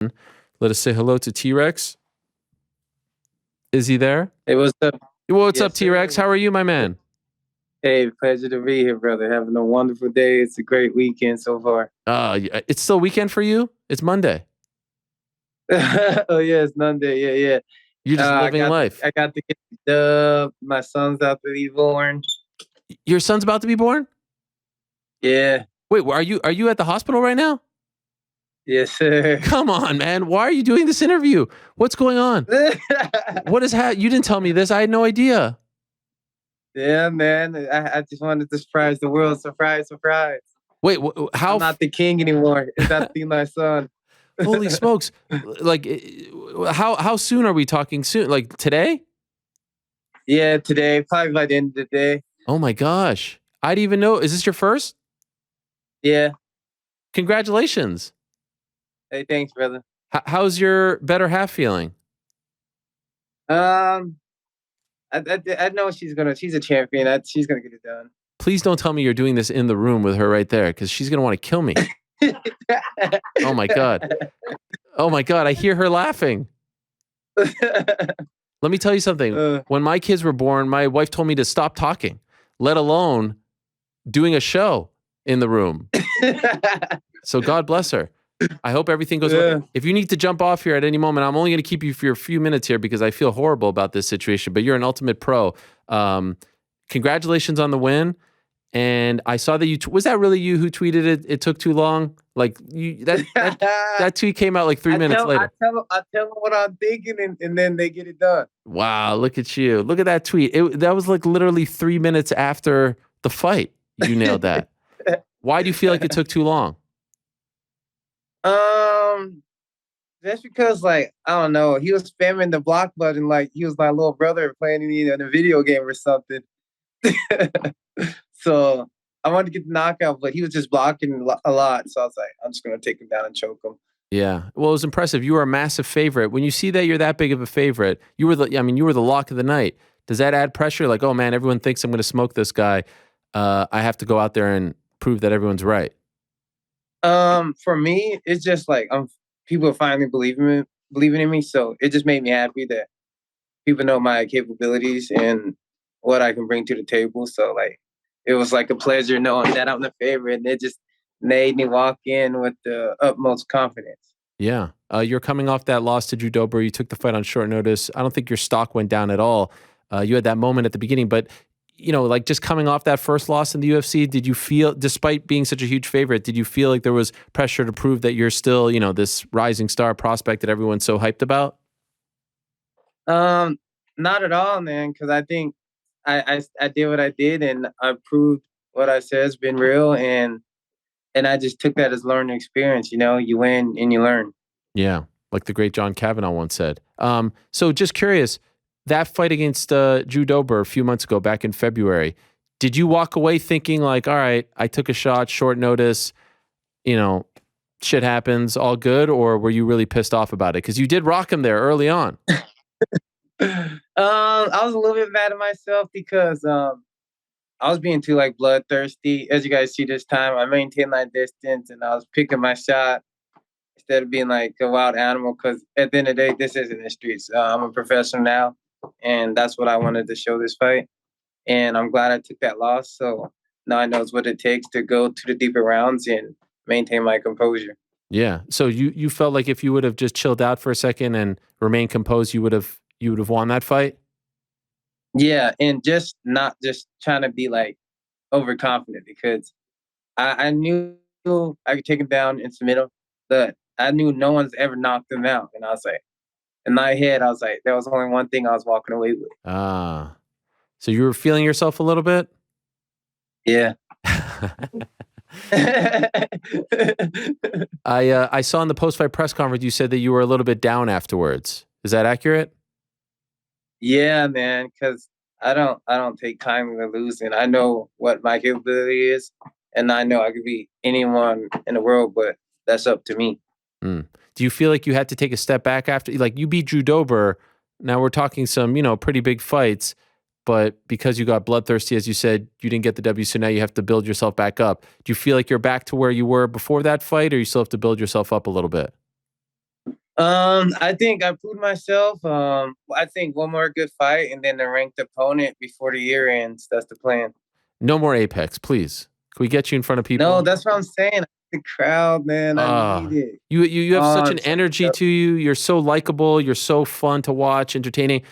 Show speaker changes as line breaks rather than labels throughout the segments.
Let us say hello to T-Rex. Is he there?
Hey, what's up?
Well, what's up, T-Rex? How are you, my man?
Hey, pleasure to be here, brother. Having a wonderful day. It's a great weekend so far.
It's still weekend for you? It's Monday.
Oh, yeah, it's Monday. Yeah.
You're just living life.
I got to get the dub. My son's out to be born.
Your son's about to be born?
Yeah.
Wait, are you at the hospital right now?
Yes, sir.
Come on, man. Why are you doing this interview? What's going on? What is you didn't tell me this. I had no idea.
Yeah, man. I just wanted to surprise the world. Surprise.
Wait, how?
I'm not the king anymore. It's got to be my son.
Holy smokes. Like, how soon are we talking soon? Like today?
Yeah, today. Probably by the end of the day.
Oh my gosh. I didn't even know. Is this your first?
Yeah.
Congratulations.
Hey, thanks, brother.
How's your better half feeling?
I know she's a champion. She's gonna get it done.
Please don't tell me you're doing this in the room with her right there, because she's gonna want to kill me. Oh my god. I hear her laughing. Let me tell you something. When my kids were born, my wife told me to stop talking, let alone doing a show in the room. So God bless her. I hope everything goes well. If you need to jump off here at any moment, I'm only going to keep you for a few minutes here because I feel horrible about this situation, but you're an ultimate pro. Congratulations on the win. And I saw that was that really you who tweeted it? It took too long. Like that tweet came out like 3 minutes later.
I tell them what I'm thinking, and then they get it done.
Wow, look at you! Look at that tweet. That was like literally 3 minutes after the fight. You nailed that. Why do you feel like it took too long?
That's because, like, I don't know. He was spamming the block button like he was my little brother playing in a video game or something. So I wanted to get the knockout, but he was just blocking a lot. So I was like, I'm just going to take him down and choke him.
Yeah. Well, it was impressive. You were a massive favorite. When you see that you're that big of a favorite, you were the lock of the night. Does that add pressure? Like, oh man, everyone thinks I'm going to smoke this guy. I have to go out there and prove that everyone's right.
For me, it's just like people are finally believing in me. So it just made me happy that people know my capabilities and what I can bring to the table. So like, it was like a pleasure knowing that I'm the favorite, and it just made me walk in with the utmost confidence.
Yeah. You're coming off that loss to Drew Dober. You took the fight on short notice. I don't think your stock went down at all. You had that moment at the beginning, but like just coming off that first loss in the UFC, did you feel, despite being such a huge favorite, did you feel like there was pressure to prove that you're still, this rising star prospect that everyone's so hyped about?
Not at all, man, because I think I did what I did, and I proved what I said has been real, and I just took that as learning experience. You win and you learn.
Yeah, like the great John Kavanaugh once said. So just curious, that fight against Drew Dober a few months ago, back in February, did you walk away thinking like, all right, I took a shot, short notice, shit happens, all good, or were you really pissed off about it? Because you did rock him there early on.
I was a little bit mad at myself because I was being too bloodthirsty. As you guys see this time, I maintained my distance and I was picking my shot instead of being like a wild animal. Because at the end of the day, this isn't the streets. I'm a professional now, and that's what I wanted to show this fight. And I'm glad I took that loss. So now I know what it takes to go to the deeper rounds and maintain my composure.
Yeah. So you felt like if you would have just chilled out for a second and remained composed, you would have won that fight?
Yeah, and just not just trying to be overconfident, because I knew I could take him down and submit him, but I knew no one's ever knocked him out. And I was like, in my head, I was like, there was only one thing I was walking away with.
So you were feeling yourself a little bit?
Yeah.
I saw in the post-fight press conference you said that you were a little bit down afterwards. Is that accurate?
Yeah, man, because I don't take kindly to losing. I know what my capability is, and I know I could beat anyone in the world, but that's up to me.
Do you feel like you had to take a step back after, like you beat Drew Dober? Now we're talking some, pretty big fights, but because you got bloodthirsty, as you said, you didn't get the W, so now you have to build yourself back up. Do you feel like you're back to where you were before that fight, or you still have to build yourself up a little bit?
I think I proved myself. I think one more good fight and then the ranked opponent before the year ends. That's the plan.
No more Apex, please. Can we get you in front of
No,
people?
that's what I'm saying. The crowd, man, I need
Uh,
it.
you have such an
So,
energy to you. You're so likable. You're so fun to watch, entertaining.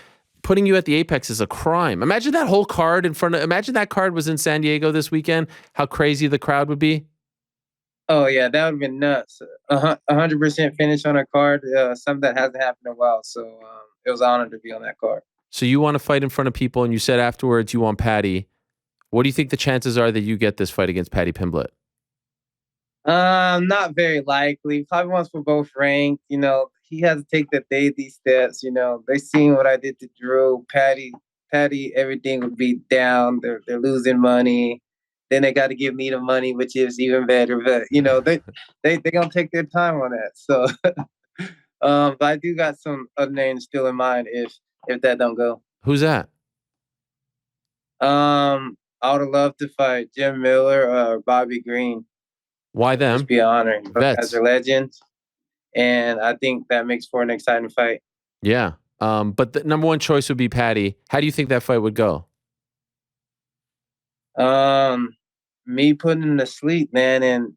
Putting you at the Apex is a crime. Imagine that whole card in front of. Imagine that card was in San Diego this weekend. How crazy the crowd would be.
oh yeah, that would have been nuts. 100% finish on a card. Something that hasn't happened in a while. So it was an honor to be on that card.
So you want to fight in front of people, and you said afterwards you want Paddy. What do you think the chances are that you get this fight against Paddy Pimblett?
Not very likely. Probably once we're both ranked. He has to take the baby steps. They seen what I did to Drew, Patty. Everything would be down. They're losing money. Then they got to give me the money, which is even better. But they gonna take their time on that. So, but I do got some other names still in mind if that don't go.
Who's that?
I would love to fight Jim Miller or Bobby Green.
Why
Just
them?
be an honor. Those guys
Vets.
are legends. And I think that makes for an exciting fight.
Yeah. But the number one choice would be Paddy. How do you think that fight would go?
Me putting him to sleep, man, and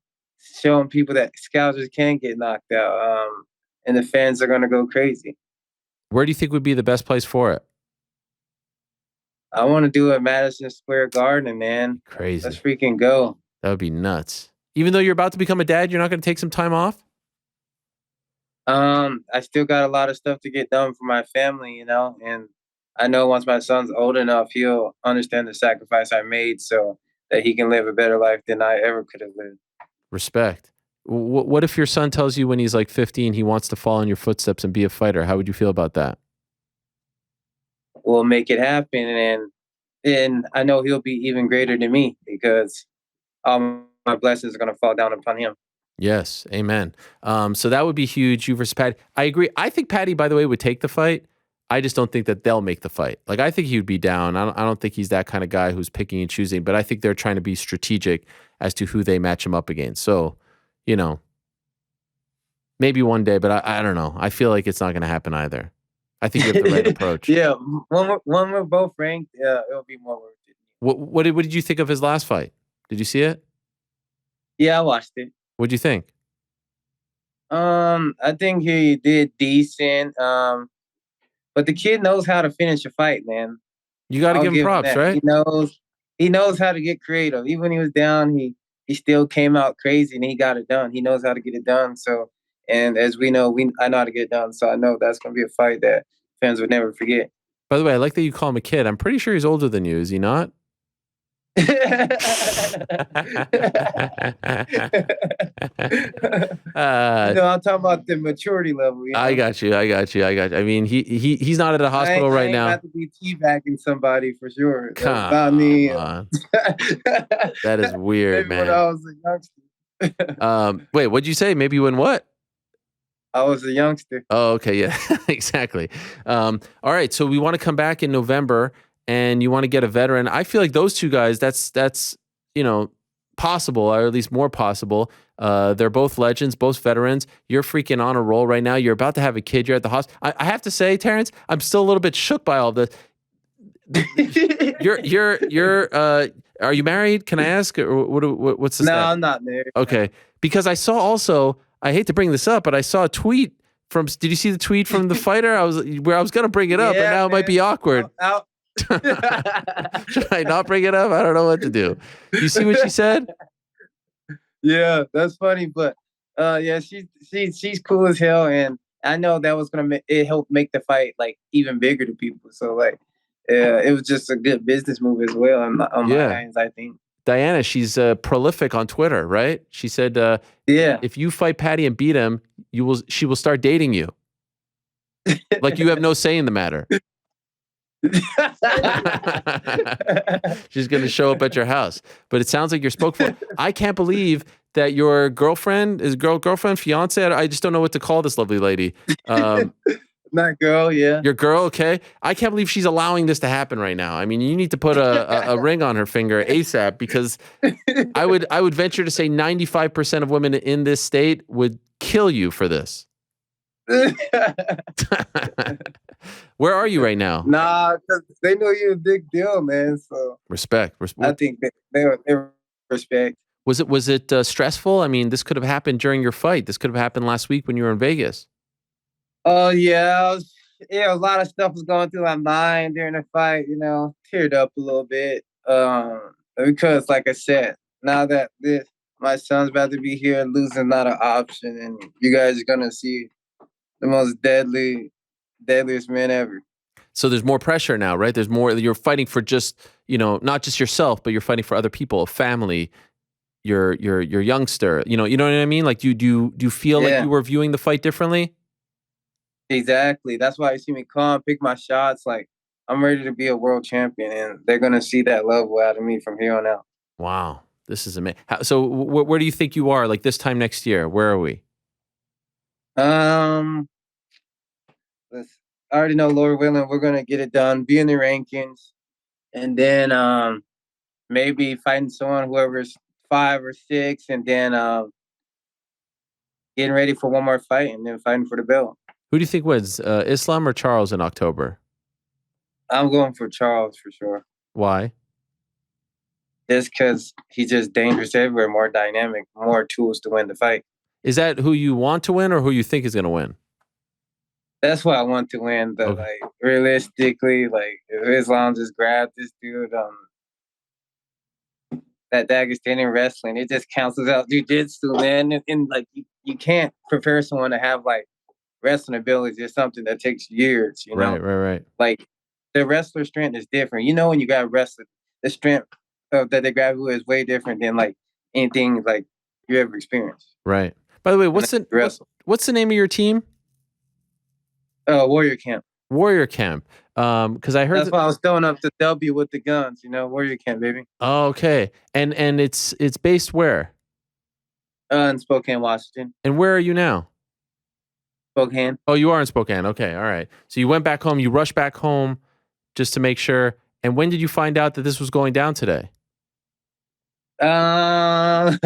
showing people that scouters can get knocked out. And the fans are gonna go crazy.
Where do you think would be the best place for it?
I want to do it at Madison Square Garden, man.
Crazy.
Let's freaking go.
That would be nuts. Even though you're about to become a dad, you're not going to take some time off?
I still got a lot of stuff to get done for my family, and I know once my son's old enough, he'll understand the sacrifice I made so that he can live a better life than I ever could have lived.
Respect. What if your son tells you when he's like 15 he wants to follow in your footsteps and be a fighter? How would you feel about that?
We'll make it happen, and I know he'll be even greater than me because all my blessings are going to fall down upon him.
Yes, amen. So that would be huge. You versus Paddy. I agree. I think Paddy, by the way, would take the fight. I just don't think that they'll make the fight. Like, I think he would be down. I don't think he's that kind of guy who's picking and choosing, but I think they're trying to be strategic as to who they match him up against. So, maybe one day, but I don't know. I feel like it's not going to happen either. I think you have the right approach.
Yeah, when we're both ranked, it'll be more worth it.
What did you think of his last fight? Did you see it?
Yeah, I watched it.
What'd you think?
I think he did decent. But the kid knows how to finish a fight, man.
You got to give him props, right?
He knows how to get creative. Even when he was down, he still came out crazy and he got it done. He knows how to get it done. So, and as we know, I know how to get it done. So I know that's gonna be a fight that fans would never forget.
By the way, I like that you call him a kid. I'm pretty sure he's older than you. Is he not?
No, I'm talking about the maturity level.
I got you. I mean, he's not at a hospital right now.
I ain't about to be teabagging somebody for sure.
Come
about me.
on. That is weird,
Maybe
man.
when I was a youngster.
Wait, what'd you say? Maybe when what?
I was a youngster.
Oh, okay, yeah, exactly. All right, so we want to come back in November, and you want to get a veteran. I feel like those two guys, that's possible, or at least more possible. They're both legends, both veterans. You're freaking on a roll right now. You're about to have a kid. You're at the hospital. I have to say, Terrance, I'm still a little bit shook by all this. Are you married? Can I ask? Or what's the
No,
stat?
I'm not married.
Okay, because I saw also. I hate to bring this up, but I saw a tweet from. Did you see the tweet from the fighter? I was going to bring it up, and now it might be awkward. Should I not bring it up? I don't know what to do. You see what she said?
Yeah, that's funny, but yeah, she's cool as hell, and I know that was gonna help make the fight like even bigger to people. So like, it was just a good business move as well on my hands, I think.
Diana, she's prolific on Twitter, right? She said, if you fight Paddy and beat him, she will start dating you. Like you have no say in the matter. She's going to show up at your house. But it sounds like you're spoke for. I can't believe that your girlfriend, fiance, I just don't know what to call this lovely lady.
Not girl, yeah.
Your girl, okay? I can't believe she's allowing this to happen right now. I mean, you need to put a ring on her finger ASAP, because I would venture to say 95% of women in this state would kill you for this. Where are you right now?
Nah, 'cause they know you're a big deal, man. So
Respect.
I think they respect.
Was it stressful? I mean, this could have happened during your fight. This could have happened last week when you were in Vegas.
Oh yeah, a lot of stuff was going through my mind during the fight. Teared up a little bit. Because like I said, now that my son's about to be here, losing not an option, and you guys are gonna see the most deadliest man ever.
So there's more pressure now, right? There's more. You're fighting for just, not just yourself, but you're fighting for other people, a family, your youngster. You know what I mean? Like, do you feel like
Yeah,
you were viewing the fight differently?
exactly. That's why you see me calm, pick my shots. Like I'm ready to be a world champion, and they're gonna see that level out of me from here on out.
Wow, this is amazing. So where do you think you are? Like this time next year? Where are we?
Um, I already know, Lord willing, we're gonna get it done, be in the rankings, and then maybe fighting someone whoever's 5 or 6, and then getting ready for one more fight, and then fighting for the belt.
Who do you think wins, Islam or Charles in October?
I'm going for Charles for sure,
Why?
just because he's just dangerous everywhere, more dynamic, more tools to win the fight.
Is that who you want to win or who you think is going to win?
That's what I want to win. But
Okay.
like realistically, like if Islam just grabbed this dude, that Dagestani wrestling, it just cancels out jujitsu, man. And like you can't prepare someone to have like wrestling ability is something that takes years,
Right, right, right.
Like the wrestler strength is different. When you got wrestler, the strength that they grab you is way different than like anything like you ever experienced.
Right. By the way,
And wrestle.
what's the name of your team?
Warrior Camp.
Warrior Camp. Because I heard
That's why I was throwing up the W with the guns, Warrior Camp, baby.
Oh, okay. And it's based where?
In Spokane, Washington.
And where are you now?
Spokane.
Oh, you are in Spokane. Okay, all right. So you went back home. You rushed back home just to make sure. And when did you find out that this was going down today?
I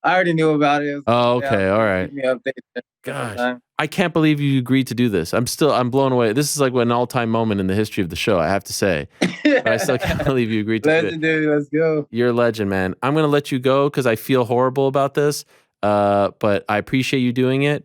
already knew about it.
Oh, okay, all right.
Keep me updated.
Gosh, I can't believe you agreed to do this. I'm blown away. This is like an all-time moment in the history of the show, I have to say. But I still can't believe you agreed to do it.
Legendary, let's go.
You're a legend, man. I'm going to let you go because I feel horrible about this. But I appreciate you doing it.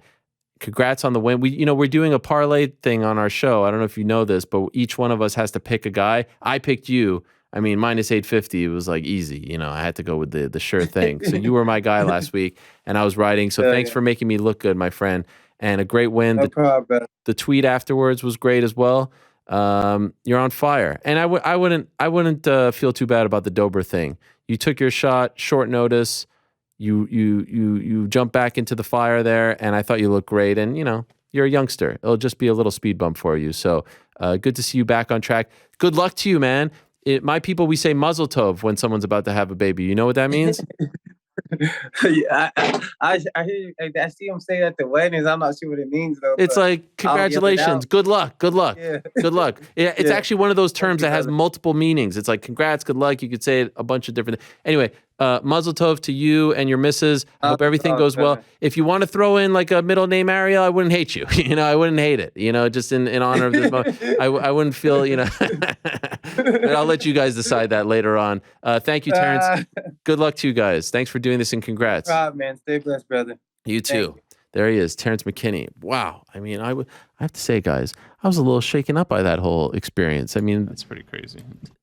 Congrats on the win. We're doing a parlay thing on our show. I don't know if you know this, but each one of us has to pick a guy. I picked you. I mean, minus 850, it was like easy. I had to go with the sure thing. So you were my guy last week, and I was riding. So thanks for making me look good, my friend. And a great win.
No problem, brother.
The tweet afterwards was great as well. You're on fire. And I wouldn't feel too bad about the Dober thing. You took your shot, short notice. You jumped back into the fire there, and I thought you looked great. And, you're a youngster. It'll just be a little speed bump for you. So good to see you back on track. Good luck to you, man. My people, we say mazel tov when someone's about to have a baby. You know what that means?
Yeah, I see him say that at the weddings. I'm not sure what it means though.
It's like congratulations, good luck, good luck,
Yeah.
good luck. Yeah, it's
Yeah.
actually one of those terms that has
brother.
multiple meanings. It's like congrats, good luck. You could say it a bunch of different. Anyway, mazel tov to you and your missus. I hope everything goes well.
brother.
If you want to throw in like a middle name Ariel, I wouldn't hate you. I wouldn't hate it. Just in honor of this moment. I wouldn't feel. But I'll let you guys decide that later on. Thank you, Terrance. Good luck to you guys. Thanks for doing this and congrats.
No problem, man. Stay blessed, brother.
You too.
Thank you.
There he is, Terrance McKinney. Wow. I mean, I have to say, guys, I was a little shaken up by that whole experience. I mean,
That's pretty crazy.